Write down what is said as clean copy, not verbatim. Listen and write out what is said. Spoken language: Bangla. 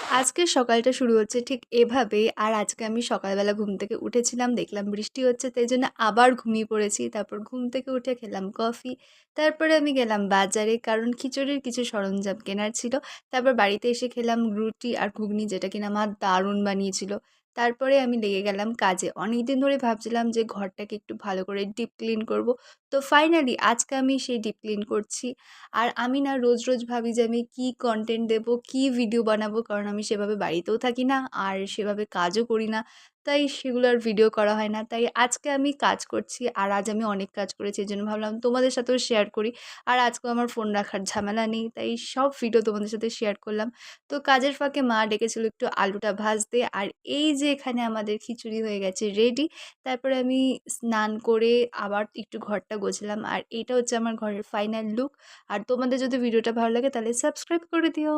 আজকের সকালটা শুরু হচ্ছে ঠিক এভাবেই। আর আজকে আমি সকালবেলা ঘুম থেকে উঠেছিলাম, দেখলাম বৃষ্টি হচ্ছে, তাই জন্য আবার ঘুমিয়ে পড়েছি। তারপর ঘুম থেকে উঠে খেলাম কফি। তারপরে আমি গেলাম বাজারে, কারণ খিচুড়ির কিছু সরঞ্জাম কেনার ছিল। তারপর বাড়িতে এসে খেলাম রুটি আর ঘুগনি, যেটা কিনা মা দারুণ বানিয়েছিল। তারপরে আমি লেগে গেলাম কাজে। অনেকদিন ধরে ভাবছিলাম যে ঘরটাকে একটু ভালো করে ডিপ ক্লিন করব। তো ফাইনালি আজকে আমি সেই ডিপ ক্লিন করছি। আর আমি না রোজ, রোজ ভাবি যে আমি কি কনটেন্ট দেবো, কি ভিডিও বানাবো, কারণ আমি সেভাবে বাড়িতেও থাকি না আর সেভাবে কাজও করি না। তাই সেগুলো আর ভিডিও করা হয় না। তাই আজকে আমি কাজ করছি আর আজ আমি অনেক কাজ করেছি। এজন্য ভাবলাম তোমাদের সাথেও শেয়ার করি। আর আজকেও আমার ফোন রাখার ঝামেলা নেই। তাই সব ভিডিও তোমাদের সাথে শেয়ার করলাম। তো কাজের ফাঁকে মা ডেকেছিল একটু আলুটা ভাজতে। আর এই যে এখানে আমাদের খিচুড়ি হয়ে গেছে রেডি। তারপরে আমি স্নান করে আবার একটু ঘরটা গোছালাম। আর এইটা হচ্ছে আমার ঘরের ফাইনাল লুক। আর তোমাদের যদি ভিডিওটা ভালো লাগে তাহলে সাবস্ক্রাইব করে দিও।